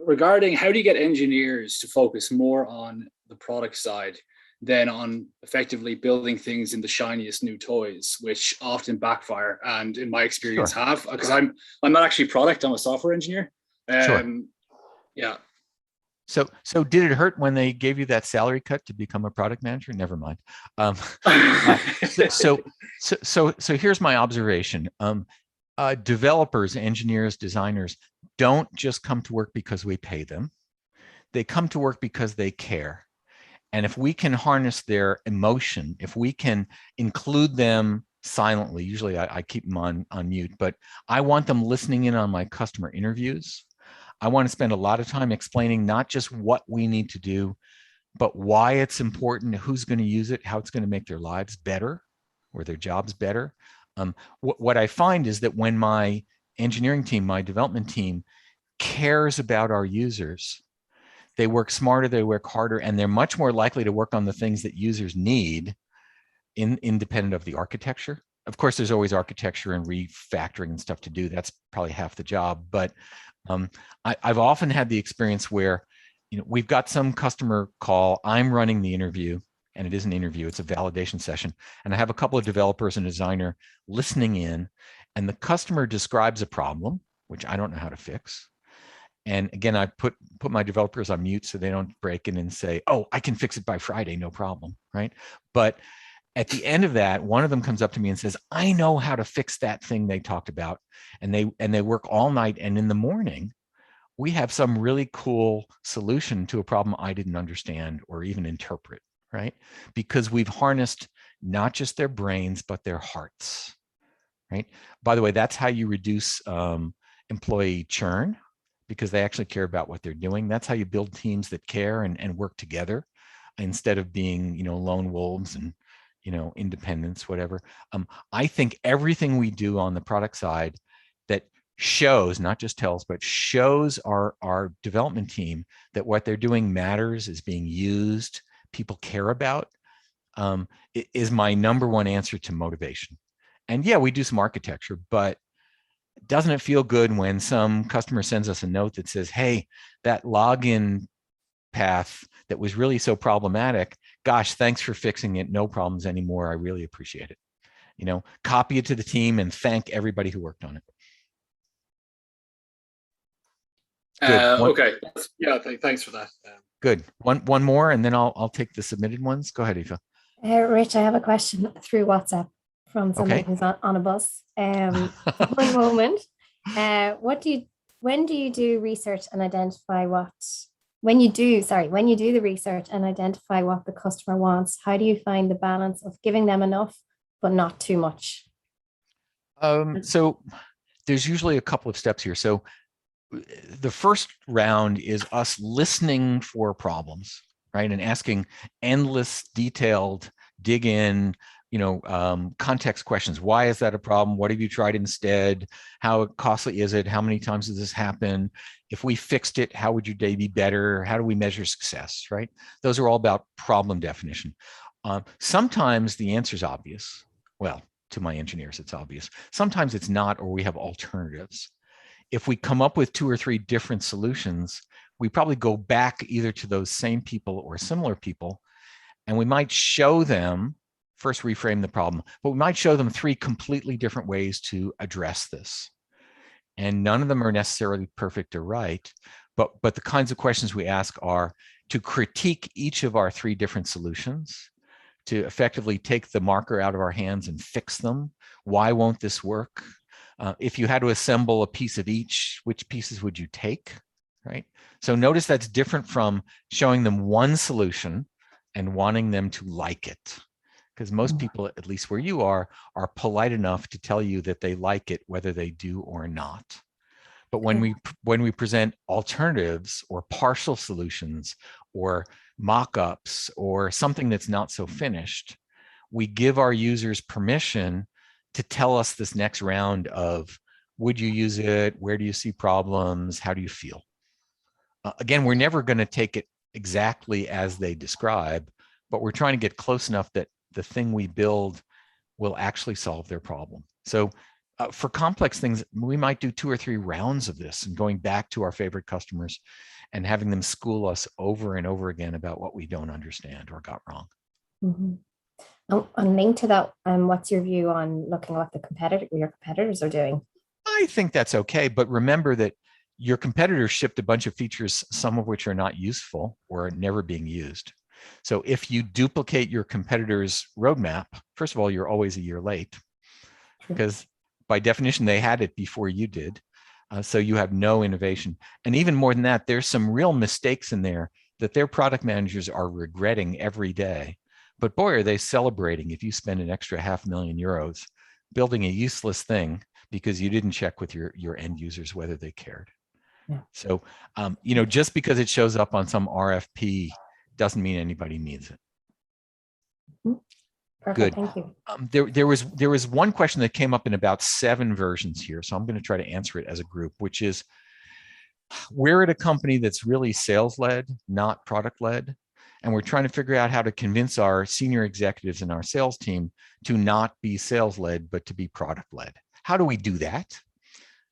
regarding how do you get engineers to focus more on the product side than on effectively building things in the shiniest new toys, which often backfire, and in my experience have, because I'm not actually product, I'm a software engineer. Yeah. So did it hurt when they gave you that salary cut to become a product manager? Never mind. So here's my observation. Developers, engineers, designers don't just come to work because we pay them. They come to work because they care. And if we can harness their emotion, if we can include them silently, usually I keep them on mute, but I want them listening in on my customer interviews. I want to spend a lot of time explaining not just what we need to do, but why it's important, who's going to use it, how it's going to make their lives better or their jobs better. What I find is that when my engineering team, my development team cares about our users, they work smarter, they work harder, and they're much more likely to work on the things that users need independent of the architecture. Of course, there's always architecture and refactoring and stuff to do. That's probably half the job. But I've often had the experience where, we've got some customer call, I'm running the interview, and it is an interview, it's a validation session. And I have a couple of developers and a designer listening in, and the customer describes a problem, which I don't know how to fix. And again, I put my developers on mute so they don't break in and say, oh, I can fix it by Friday, no problem, right? But at the end of that, one of them comes up to me and says, I know how to fix that thing they talked about. And they work all night. And in the morning, we have some really cool solution to a problem I didn't understand or even interpret, right? Because we've harnessed not just their brains, but their hearts, right? By the way, that's how you reduce employee churn, because they actually care about what they're doing. That's how you build teams that care and work together. instead of being, lone wolves and, independents, whatever. I think everything we do on the product side that shows, not just tells, but shows our development team that what they're doing matters, is being used, people care about, is my number one answer to motivation. And yeah, we do some architecture, but doesn't it feel good when some customer sends us a note that says, hey, that login path that was really so problematic, gosh, thanks for fixing it. No problems anymore. I really appreciate it. Copy it to the team and thank everybody who worked on it. Good. Okay. Yeah. Thanks for that. Good. One more, and then I'll take the submitted ones. Go ahead, Aoife. Rich, I have a question through WhatsApp from someone who's on a bus. One moment. When do you do research and identify when you do the research and identify what the customer wants, how do you find the balance of giving them enough but not too much? So there's usually a couple of steps here. So the first round is us listening for problems, right? And asking endless, detailed, dig in, context questions. Why is that a problem? What have you tried instead? How costly is it? How many times does this happen? If we fixed it, how would your day be better? How do we measure success, right? Those are all about problem definition. Sometimes the answer is obvious. Well, to my engineers, it's obvious. Sometimes it's not, or we have alternatives. If we come up with 2 or 3 different solutions, we probably go back either to those same people or similar people, and we might show them, first reframe the problem, but we might show them 3 completely different ways to address this. And none of them are necessarily perfect or right, but the kinds of questions we ask are to critique each of our 3 different solutions, to effectively take the marker out of our hands and fix them. Why won't this work? If you had to assemble a piece of each, which pieces would you take, right? So notice that's different from showing them one solution and wanting them to like it. Because most people, at least where you are polite enough to tell you that they like it, whether they do or not. But when we present alternatives or partial solutions or mock-ups or something that's not so finished, we give our users permission to tell us this next round of, would you use it? Where do you see problems? How do you feel? Again, we're never going to take it exactly as they describe, but we're trying to get close enough that the thing we build will actually solve their problem. So for complex things, we might do 2 or 3 rounds of this and going back to our favorite customers and having them school us over and over again about what we don't understand or got wrong. Mm-hmm. And linked to that, what's your view on looking at what your competitors are doing? I think that's okay, but remember that your competitors shipped a bunch of features, some of which are not useful or never being used. So if you duplicate your competitor's roadmap, first of all, you're always a year late because by definition, they had it before you did. So you have no innovation. And even more than that, there's some real mistakes in there that their product managers are regretting every day. But boy, are they celebrating if you spend an extra €500,000 building a useless thing because you didn't check with your end users whether they cared. Yeah. So, just because it shows up on some RFP doesn't mean anybody needs it. Perfect. Good. Thank you. There was one question that came up in about 7 versions here, so I'm going to try to answer it as a group, which is, we're at a company that's really sales-led, not product-led, and we're trying to figure out how to convince our senior executives and our sales team to not be sales-led, but to be product-led. How do we do that?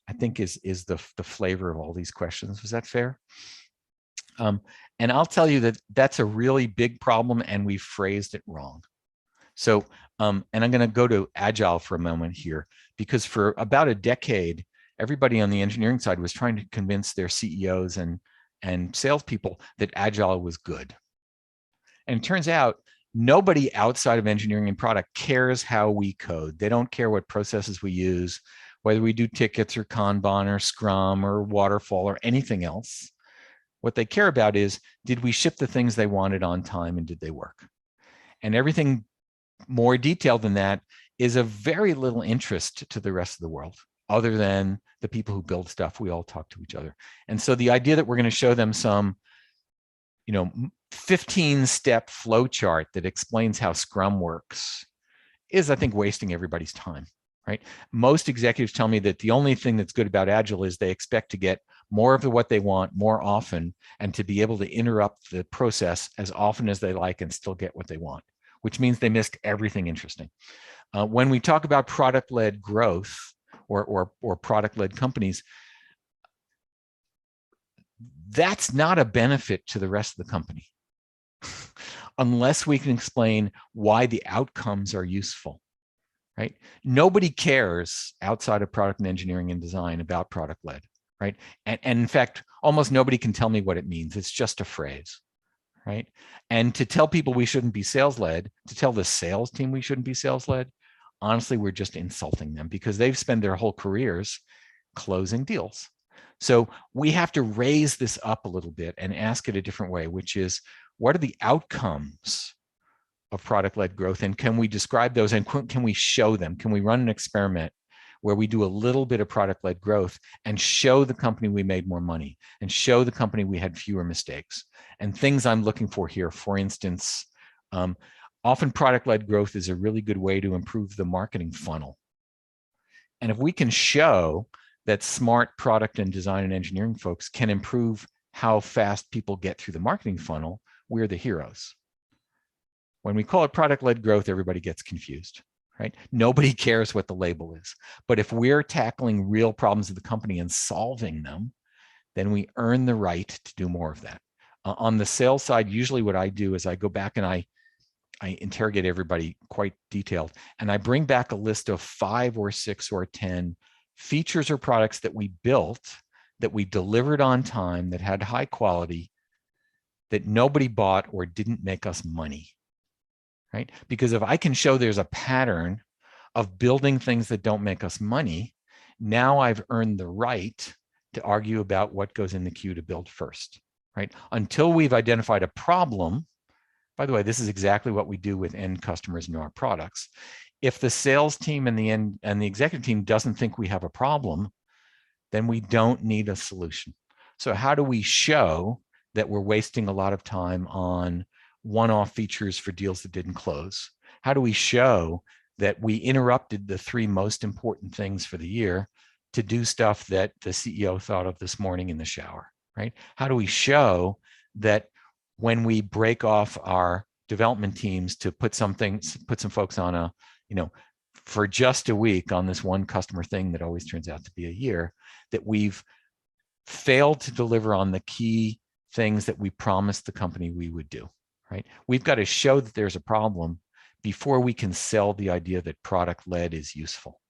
I think is the flavor of all these questions. Was that fair? And I'll tell you that that's a really big problem, and we phrased it wrong. So, and I'm going to go to Agile for a moment here, because for about a decade, everybody on the engineering side was trying to convince their CEOs and salespeople that Agile was good. And it turns out nobody outside of engineering and product cares how we code. They don't care what processes we use, whether we do tickets or Kanban or Scrum or Waterfall or anything else. What they care about is, did we ship the things they wanted on time and did they work? And everything more detailed than that is of very little interest to the rest of the world, other than the people who build stuff. We all talk to each other. And so the idea that we're going to show them some 15-step flow chart that explains how Scrum works is, I think, wasting everybody's time, right? Most executives tell me that the only thing that's good about Agile is they expect to get more of what they want more often and to be able to interrupt the process as often as they like and still get what they want, which means they missed everything interesting. When we talk about product-led growth or product-led companies, that's not a benefit to the rest of the company unless we can explain why the outcomes are useful, right? Nobody cares outside of product and engineering and design about product-led, right? And in fact, almost nobody can tell me what it means. It's just a phrase, right? And to tell people we shouldn't be sales-led, to tell the sales team we shouldn't be sales-led, honestly, we're just insulting them because they've spent their whole careers closing deals. So we have to raise this up a little bit and ask it a different way, which is, what are the outcomes of product-led growth, and can we describe those, and can we show them? Can we run an experiment where we do a little bit of product-led growth and show the company we made more money and show the company we had fewer mistakes? And things I'm looking for here, for instance, often product-led growth is a really good way to improve the marketing funnel. And if we can show that smart product and design and engineering folks can improve how fast people get through the marketing funnel, we're the heroes. When we call it product-led growth, everybody gets confused, right? Nobody cares what the label is. But if we're tackling real problems of the company and solving them, then we earn the right to do more of that. On the sales side, usually what I do is I go back and I interrogate everybody quite detailed, and I bring back a list of 5 or 6 or 10 features or products that we built, that we delivered on time, that had high quality, that nobody bought or didn't make us money, right? Because if I can show there's a pattern of building things that don't make us money, now I've earned the right to argue about what goes in the queue to build first, right? Until we've identified a problem. By the way, this is exactly what we do with end customers in our products. If the sales team and the executive team doesn't think we have a problem, then we don't need a solution. So how do we show that we're wasting a lot of time on one-off features for deals that didn't close? How do we show that we interrupted the 3 most important things for the year to do stuff that the CEO thought of this morning in the shower, right? How do we show that when we break off our development teams to put some folks on a, for just a week on this one customer thing that always turns out to be a year, that we've failed to deliver on the key things that we promised the company we would do, right? We've got to show that there's a problem before we can sell the idea that product-led is useful.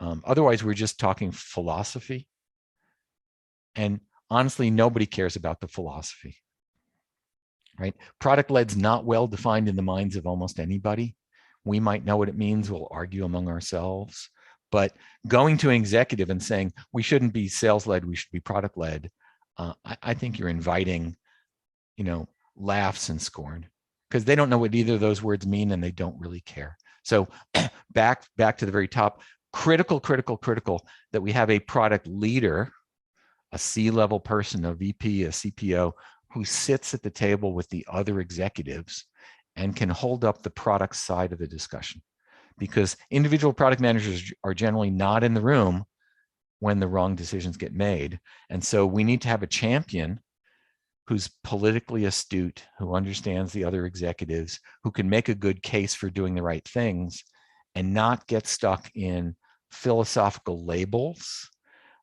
Otherwise, we're just talking philosophy. And honestly, nobody cares about the philosophy, right? Product-led's not well defined in the minds of almost anybody. We might know what it means. We'll argue among ourselves. But going to an executive and saying, we shouldn't be sales-led, we should be product-led, I think you're inviting, laughs and scorn, because they don't know what either of those words mean and they don't really care. So back to the very top, critical that we have a product leader, a C-level person, a VP, a CPO, who sits at the table with the other executives and can hold up the product side of the discussion. Because individual product managers are generally not in the room when the wrong decisions get made. And so we need to have a champion who's politically astute, who understands the other executives, who can make a good case for doing the right things and not get stuck in philosophical labels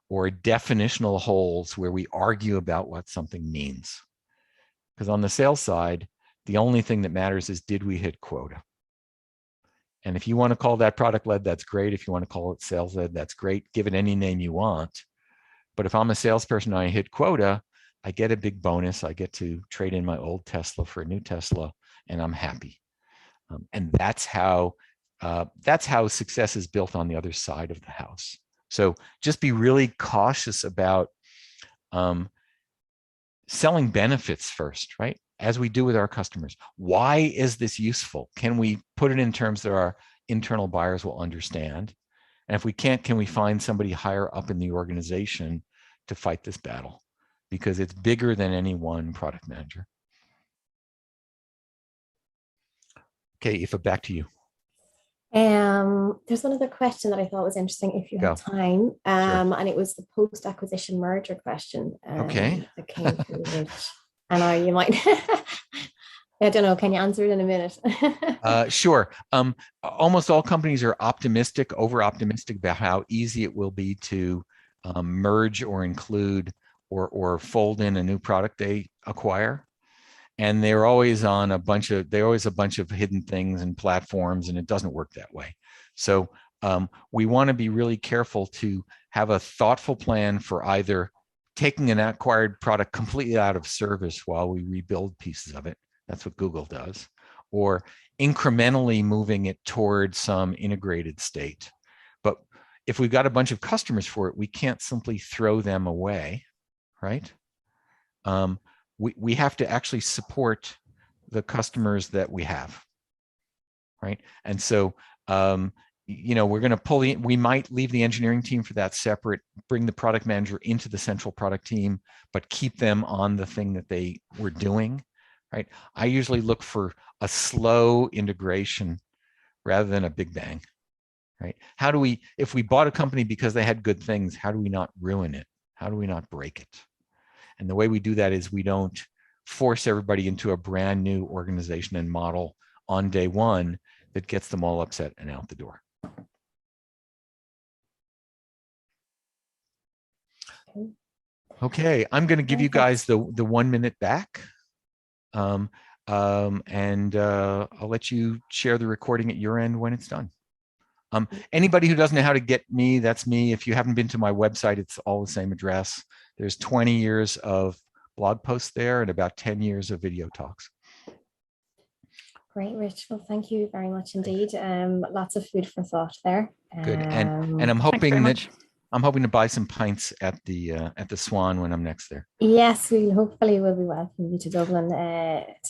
or definitional holes where we argue about what something means. Because on the sales side, the only thing that matters is, did we hit quota? And if you want to call that product-led, that's great. If you want to call it sales-led, that's great. Give it any name you want. But if I'm a salesperson and I hit quota, I get a big bonus. I get to trade in my old Tesla for a new Tesla, and I'm happy. And that's how success is built on the other side of the house. So just be really cautious about selling benefits first, right? As we do with our customers. Why is this useful? Can we put it in terms that our internal buyers will understand? And if we can't, can we find somebody higher up in the organization to fight this battle? Because it's bigger than any one product manager. Okay, Aoife, back to you. There's another question that I thought was interesting if you Go. have time. Sure. And it was the post-acquisition merger question Okay. that came through, which I know you might, I don't know, can you answer it in a minute? Sure. Almost all companies are optimistic, over-optimistic about how easy it will be to merge or include or fold in a new product they acquire. And they're always on a bunch of hidden things and platforms, and it doesn't work that way. So we want to be really careful to have a thoughtful plan for either taking an acquired product completely out of service while we rebuild pieces of it. That's what Google does. Or incrementally moving it towards some integrated state. But if we've got a bunch of customers for it, we can't simply throw them away, right? We have to actually support the customers that we have, right? And so, we're going to pull in, we might leave the engineering team for that separate, bring the product manager into the central product team, but keep them on the thing that they were doing, right? I usually look for a slow integration rather than a big bang, right? How do we, if we bought a company because they had good things, how do we not ruin it? How do we not break it? And the way we do that is we don't force everybody into a brand new organization and model on day one that gets them all upset and out the door. Okay, I'm going to give you guys the 1 minute back. And I'll let you share the recording at your end when it's done. Anybody who doesn't know how to get me, that's me. If you haven't been to my website, it's all the same address. There's 20 years of blog posts there and about 10 years of video talks. Great, Rich. Well, thank you very much indeed. Lots of food for thought there. Good. And I'm hoping to buy some pints at the Swan when I'm next there. Yes, we hopefully will be welcoming you to Dublin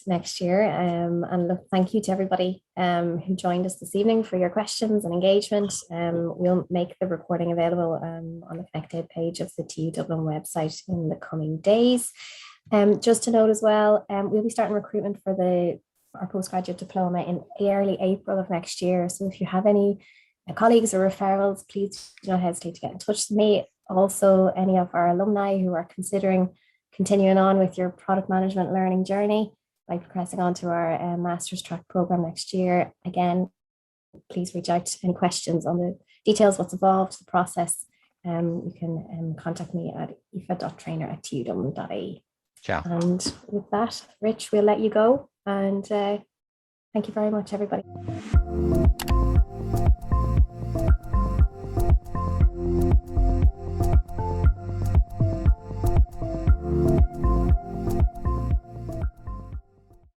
next year. And look, thank you to everybody who joined us this evening for your questions and engagement. We'll make the recording available on the ConnectED page of the TU Dublin website in the coming days. Just to note as well, we'll be starting recruitment for our postgraduate diploma in early April of next year. So if you have any colleagues or referrals, please do not hesitate to get in touch with me. Also, any of our alumni who are considering continuing on with your product management learning journey by progressing on to our master's track program next year. Again, please reach out to any questions on the details, what's involved, the process. You can contact me at aoife.trainer@tudublin.ie. Ciao. And with that, Rich, we'll let you go. And thank you very much, everybody.